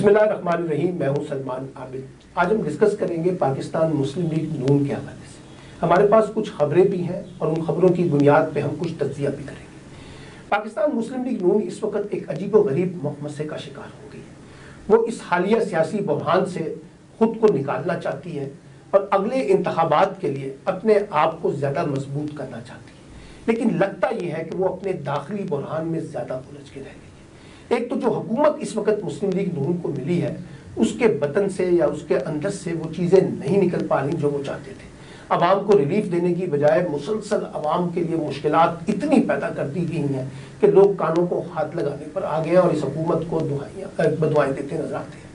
बिस्मिल्लाहिर्रहमानिर्रहीम। मैं हूं सलमान आबिद। आज हम डिस्कस करेंगे पाकिस्तान मुस्लिम लीग नून के हवाले से। हमारे पास कुछ खबरें भी हैं और उन खबरों की बुनियाद पे हम कुछ तज्जिया भी करेंगे। पाकिस्तान मुस्लिम लीग नून इस वक्त एक अजीबोगरीब मसले का शिकार हो गई है। वो इस हालिया सियासी बहरान से खुद को निकालना चाहती है और अगले इंतखाबात के लिए अपने आप को ज़्यादा मजबूत करना चाहती है, लेकिन लगता यह है कि वो अपने दाखिली बहरान में ज़्यादा उलझ के रह गई है। एक तो जो हुकूमत इस वक्त मुस्लिम लीग नून को मिली है, उसके बतन से या उसके अंदर से वो चीज़ें नहीं निकल पा रही जो वो चाहते थे। आवाम को रिलीफ देने की बजाय मुसलसल आवाम के लिए मुश्किलात इतनी पैदा कर दी गई हैं कि लोग कानों को हाथ लगाने पर आ गए और इस हुकूमत को बदुआएं देते नजर आते हैं।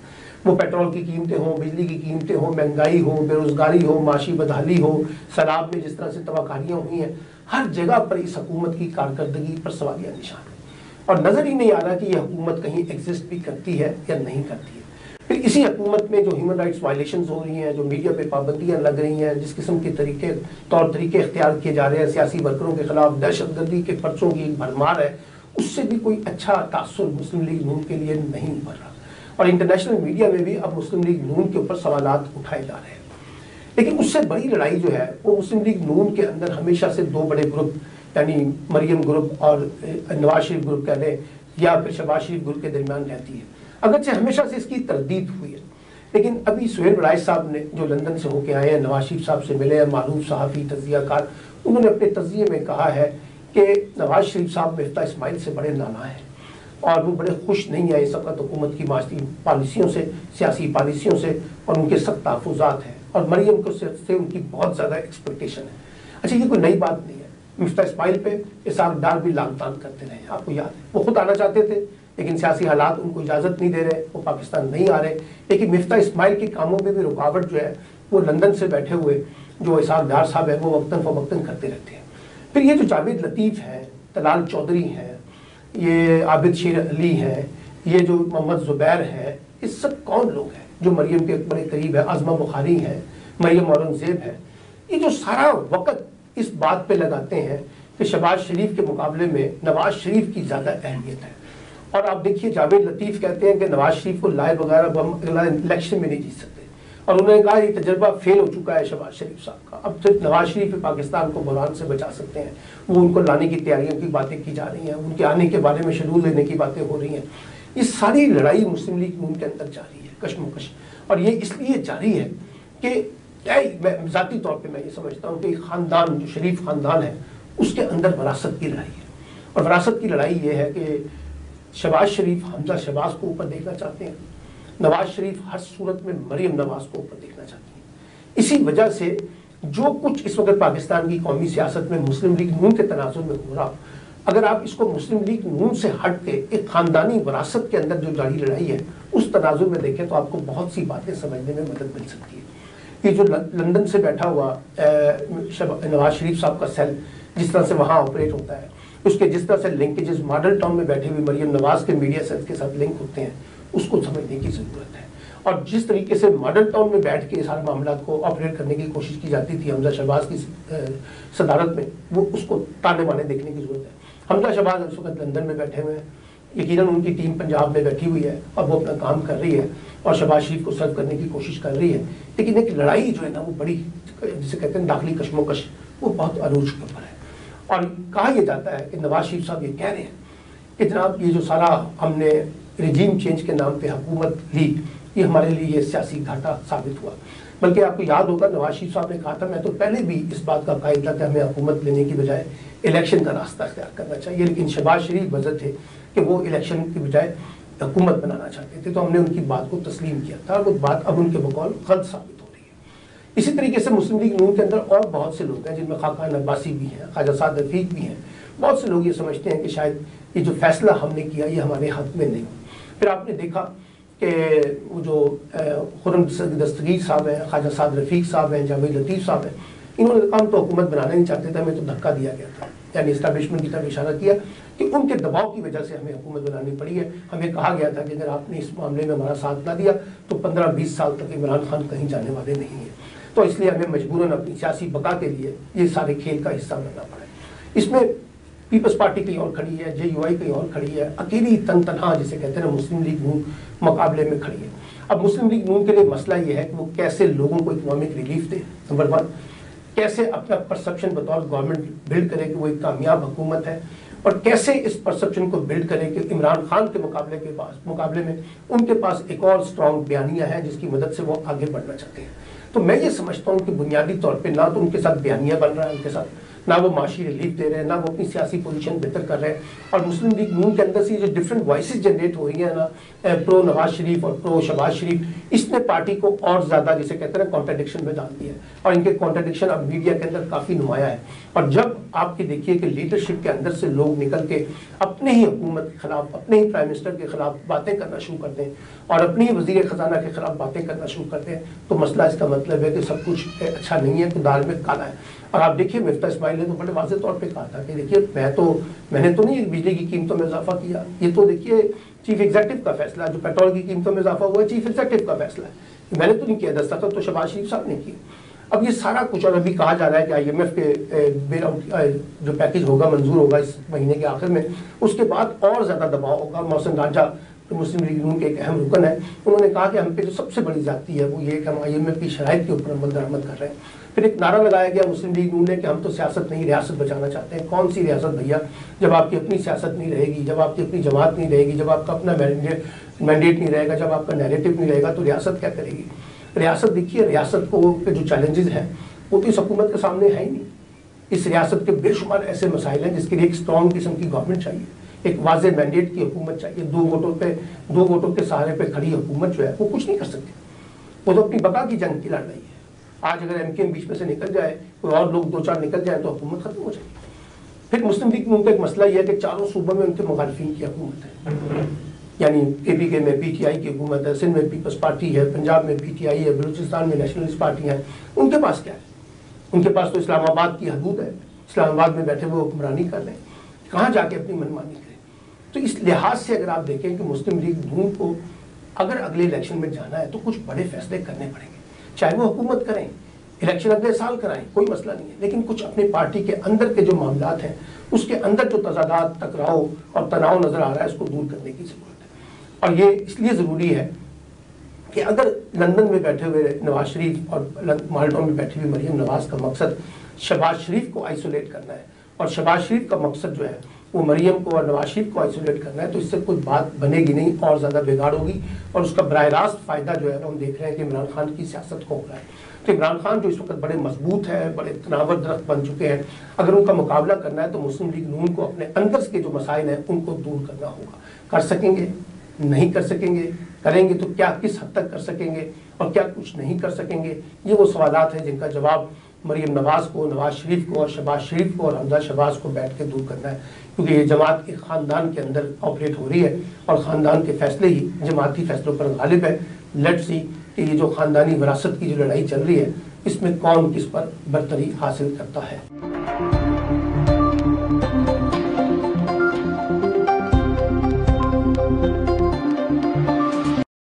वो पेट्रोल की कीमतें हों, बिजली की कीमतें हों, महंगाई हो, बेरोजगारी हो, माशी बदहाली हो, सैलाब में जिस तरह से तबाहकारियाँ हुई हैं, हर जगह पर इस हुकूमत की कारकर्दगी पर सवालिया निशान है और नज़र ही नहीं आ रहा कि यह हुकूमत कहीं एग्जिस्ट भी करती है या नहीं करती है। फिर इसी हुकूमत में जो ह्यूमन राइट्स वायलेशंस हो रही हैं, जो मीडिया पे पाबंदियां लग रही हैं, जिस किस्म के तौर तरीके इख्तियार किए जा रहे हैं, सियासी वर्करों के खिलाफ दहशतगर्दी के पर्चों की एक भरमार है, उससे भी कोई अच्छा तासुर मुस्लिम लीग नून के लिए नहीं उभर रहा। और इंटरनेशनल मीडिया में भी अब मुस्लिम लीग नून के ऊपर सवालात उठाए जा रहे हैं। लेकिन उससे बड़ी लड़ाई जो है वो मुस्लिम लीग नून के अंदर हमेशा से दो बड़े ग्रुप, यानी मरियम ग्रुप और नवाज शरीफ ग्रुप कह लें या फिर शहबाज शरीफ ग्रुप के दरमियान रहती है। अगरचे हमेशा से इसकी तरदीद हुई है, लेकिन अभी सुहेल बड़ाइश साहब ने जो लंदन से होके आए हैं, नवाज शरीफ साहब से मिले हैं, मालूम सहाफ़ी तज्जियाकार, उन्होंने अपने तज्जिए में कहा है कि नवाज शरीफ साहब मिफ्ता इस्माइल से बड़े नाना हैं और वो बड़े खुश नहीं है इस वक्त हुकूमत की माशी पॉलिसियों से, सियासी पॉलिसियों से, और उनके सख्त तहफ़्फ़ुज़ात हैं और मरियम को से उनकी बहुत ज़्यादा एक्सपेक्टेशन है। अच्छा, ये कोई नई बात नहीं है। मिफ्ता इस्माइल पे इसाक डार भी लागतान करते रहे, आपको याद है। वो खुद आना चाहते थे लेकिन सियासी हालात उनको इजाज़त नहीं दे रहे, वो पाकिस्तान नहीं आ रहे। लेकिन मिफ्ता इस्माइल के कामों में भी रुकावट जो है वो लंदन से बैठे हुए जो इसाक डार साहब है वो वक्तन फ़वक्तन करते रहते हैं। फिर ये जो जावेद लतीफ़ हैं, तलाल चौधरी हैं, ये आबिद शेर अली हैं, ये जो मोहम्मद ज़ुबैर है, ये सब कौन लोग हैं जो मरियम के बड़े करीब है? आज़मा बुखारी है, मरियम औरंगज़ेब है। ये जो सारा वक्त इस बात पे लगाते हैं कि शहबाज शरीफ के मुकाबले में नवाज शरीफ की ज़्यादा अहमियत है। और आप देखिए, जावेद लतीफ़ कहते हैं कि नवाज शरीफ को लाए वगैरह हम अगला इलेक्शन में नहीं जीत सकते, और उन्होंने कहा ये तजर्बा फेल हो चुका है शहबाज शरीफ साहब का। अब सिर्फ नवाज शरीफ पाकिस्तान को बहरान से बचा सकते हैं। वो उनको लाने की तैयारियों की बातें की जा रही हैं, उनके आने के बारे में शेड्यूल लेने की बातें हो रही हैं। ये सारी लड़ाई मुस्लिम लीग नून के अंदर जारी है, कशमकश। और ये इसलिए जारी है कि मैं ज़ाती तौर पे मैं ये समझता हूँ कि ख़ानदान जो शरीफ ख़ानदान है उसके अंदर वरासत की लड़ाई है। और वरासत की लड़ाई ये है कि शहबाज शरीफ हमजा शहबाज को ऊपर देखना चाहते हैं, नवाज शरीफ हर सूरत में मरियम नवाज को ऊपर देखना चाहती हैं। इसी वजह से जो कुछ इस वक्त पाकिस्तान की कौमी सियासत में मुस्लिम लीग नून के तनाजुर में हो रहा, अगर आप इसको मुस्लिम लीग नून से हट के एक ख़ानदानी वरासत के अंदर जो जारी लड़ाई है उस तनाजुर में देखें तो आपको बहुत सी बातें समझने में मदद मिल सकती है। ये जो लंदन से बैठा हुआ नवाज शरीफ साहब का सेल जिस तरह से वहाँ ऑपरेट होता है, उसके जिस तरह से लिंकेजेस मॉडल टाउन में बैठे हुए मरियम नवाज के मीडिया सेल के साथ लिंक होते हैं, उसको समझने की ज़रूरत है। और जिस तरीके से मॉडल टाउन में बैठ के सारे मामला को ऑपरेट करने की कोशिश की जाती थी हमजा शहबाज की सदारत में, वो उसको ताने बाने देखने की ज़रूरत है। हमजा शहबाज इस वक्त लंदन में बैठे हुए हैं, यकीनन उनकी टीम पंजाब में बैठी हुई है और वो अपना काम कर रही है और शहबाज शरीफ को सर्व करने की कोशिश कर रही है। लेकिन एक लड़ाई जो है ना वो बड़ी, जिसे कहते हैं दाखिली कशमकश, वो बहुत अरूज के ऊपर है। और कहा यह जाता है कि नवाज शरीफ साहब ये कह रहे हैं कि जनाब ये जो सारा हमने रिजीम चेंज के नाम पे हुकूमत ली, ये हमारे लिए ये सियासी घाटा साबित हुआ। बल्कि आपको याद होगा नवाज शरीफ साहब ने कहा था, मैं तो पहले भी इस बात का कायल था कि हमें हुकूमत लेने की बजाय इलेक्शन का रास्ता अख्तियार करना चाहिए, लेकिन शहबाज शरीफ वजह थे कि वो इलेक्शन की बजाय हुकूमत बनाना चाहते थे, तो हमने उनकी बात को तस्लीम किया था। वो बात अब उनके बकौल गलत साबित हो रही है। इसी तरीके से मुस्लिम लीग नून के अंदर और बहुत से लोग हैं जिनमें खाकान अब्बासी भी हैं, ख्वाजा साद रफीक भी हैं। बहुत से लोग ये समझते हैं कि शायद ये जो फैसला हमने किया ये हमारे हक में नहीं। फिर आपने देखा कि वो जो खुर्रम दस्तगीर साहब हैं, ख्वाजा साद रफीक साहब हैं, जावेद लतीफ़ साहब हैं, इन्होंने कहा हम तो हुकूमत बनाना नहीं चाहते थे, हमें तो धक्का दिया गया था, यानी इस्टेब्लिशमेंट की तरफ इशारा किया कि उनके दबाव की वजह से हमें हुकूमत बनानी पड़ी है। हमें कहा गया था कि अगर आपने इस मामले में हमारा साथ ना दिया तो 15-20 साल तक इमरान खान कहीं जाने वाले नहीं हैं, तो इसलिए हमें मजबूरन अपनी सियासी बका के लिए ये सारे खेल का हिस्सा बनना पड़ा। इसमें पीपल्स पार्टी कहीं और खड़ी है, JUI कहीं और खड़ी है, अकेली तन तनहा जिसे कहते हैं मुस्लिम लीग नून मुकाबले में खड़ी है। अब मुस्लिम लीग नून के लिए मसला ये है कि वो कैसे लोगों को इकोनॉमिक रिलीफ दे, नंबर 1, कैसे अपना परसेप्शन बतौर गवर्नमेंट बिल्ड करे कि वो एक कामयाब हुकूमत है, और कैसे इस परसेप्शन को बिल्ड करें कि इमरान खान के मुकाबले में उनके पास एक और स्ट्रॉन्ग बयानिया है जिसकी मदद से वो आगे बढ़ना चाहते हैं। तो मैं ये समझता हूँ कि बुनियादी तौर पे ना तो उनके साथ बयानिया बन रहा है उनके साथ, ना वो माशी रिलीफ दे रहे हैं, ना वो अपनी सियासी पोजीशन बेहतर कर रहे हैं। और मुस्लिम लीग नून के अंदर से जो डिफरेंट वॉइसेस जनरेट हो रही है ना, प्रो नवाज शरीफ और प्रो शहबाज शरीफ, इसने पार्टी को और ज्यादा जिसे कहते हैं कॉन्ट्राडिक्शन में डाल दिया है, और इनके कॉन्ट्राडिक्शन अब मीडिया के अंदर काफी नुमाया है। और जब आपके देखिए कि लीडरशिप के अंदर से लोग निकल के अपने ही हुकूमत के खिलाफ, अपने ही प्राइम मिनिस्टर के खिलाफ बातें करना शुरू करते हैं और अपने ही वजीर खजाना के खिलाफ बातें करना शुरू करते हैं, तो मसला इसका मतलब है कि सब कुछ अच्छा नहीं है, तो दाल में काला है। और आप देखिए मिफ्ता इस्माइल ने तो बड़े वाज़ेह तौर पे कहा था कि देखिए मैंने तो नहीं बिजली की कीमतों में इजाफा किया, ये तो देखिए चीफ एग्जीक्यूटिव का फैसला, जो पेट्रोल की कीमतों में इजाफा हुआ है चीफ एग्जीक्यूटिव का फैसला है, मैंने तो नहीं किया, दस्तखत तो शहबाज शरीफ साहब ने किए। अब ये सारा कुछ, और अभी कहा जा रहा है कि IMF के बेल आउट जो पैकेज होगा मंजूर होगा इस महीने के आखिर में, उसके बाद और ज़्यादा दबाव होगा। मोहसिन राजा जो मुस्लिम लीग नून के एक अहम रुकन है, उन्होंने कहा कि हम पे जो सबसे बड़ी जाती है वो ये कि हम IMF की शराइत के ऊपर अमल दरामद कर रहे हैं। फिर एक नारा लगाया गया मुस्लिम लीग नून ने कि हम तो सियासत नहीं रियासत बचाना चाहते हैं। कौन सी रियासत भैया, जब आपकी अपनी सियासत नहीं रहेगी, जब आपकी अपनी जमात नहीं रहेगी, जब आपका अपना मैंडेट नहीं रहेगा, जब आपका नैरेटिव नहीं रहेगा, तो रियासत क्या करेगी। रियासत देखिए, रियासत को के जो चैलेंजेस हैं वो तो इस हुकूमत के सामने है ही नहीं। इस रियासत के बेशुमार ऐसे मसाइल हैं जिसके लिए एक स्ट्रॉन्ग किस्म की गवर्नमेंट चाहिए, एक वाज़े मैंडेट की हुकूमत चाहिए। दो वोटों के सहारे पे खड़ी हुकूमत जो है वो कुछ नहीं कर सकती, वो तो अपनी बका की जंग की लड़ रही है। आज अगर MKM बीच में से निकल जाए, कोई और लोग 2-4 निकल जाए तो हुकूमत खत्म हो जाएगी। फिर मुस्लिम लीग नून का एक मसला यह है कि चारों सूबों में उनके मुखालिफिन की हुकूमत है, यानी KPK में PTI की हुकूमत है, सिंध में पीपल्स पार्टी है, पंजाब में PTI है, बलूचिस्तान में नेशनलिस्ट पार्टी है। उनके पास क्या है? उनके पास तो इस्लामाबाद की हदूद है, इस्लामाबाद में बैठे वो हुक्मरानी कर रहे हैं, कहाँ जाके अपनी मनमानी करें। तो इस लिहाज से अगर आप देखें कि मुस्लिम लीग नून को अगर अगले इलेक्शन में जाना है तो कुछ बड़े फैसले करने पड़ेंगे, चाहे वो हुकूमत करें, इलेक्शन अगले साल कराएं, कोई मसला नहीं है, लेकिन कुछ अपनी पार्टी के अंदर के जो मामलात हैं उसके अंदर जो तजादात, टकराव और तनाव नजर आ रहा है उसको दूर करने की जरूरत है। और ये इसलिए ज़रूरी है कि अगर लंदन में बैठे हुए नवाज शरीफ और माल्टा में बैठी हुई मरीम नवाज का मकसद शहबाज शरीफ को आइसोलेट करना है और शहबाज शरीफ का मकसद जो है वो मरीम को और नवाज शरीफ को आइसोलेट करना है, तो इससे कोई बात बनेगी नहीं और ज़्यादा बिगाड़ होगी। और उसका बराह रास्त फ़ायदा जो है हम देख रहे हैं कि इमरान खान की सियासत को हो रहा है। तो इमरान खान जो इस वक्त बड़े मजबूत हैं, बड़े तनावर दरख्त बन चुके हैं, अगर उनका मुकाबला करना है तो मुस्लिम लीग नून को अपने अंदर के जो मसाइल हैं उनको दूर करना होगा। कर सकेंगे, नहीं कर सकेंगे, करेंगे तो क्या, किस हद तक कर सकेंगे और क्या कुछ नहीं कर सकेंगे, ये वो सवालात हैं जिनका जवाब मरीम नवाज को, नवाज शरीफ को और शहबाज शरीफ को और हमजा शहबाज को बैठ के दूर करना है। क्योंकि ये जमात एक ख़ानदान के अंदर ऑपरेट हो रही है और ख़ानदान के फैसले ही जमाती फैसलों पर गालिब है। लेट्स सी कि ये जो ख़ानदानी विरासत की जो लड़ाई चल रही है इसमें कौन किस पर बरतरी हासिल करता है।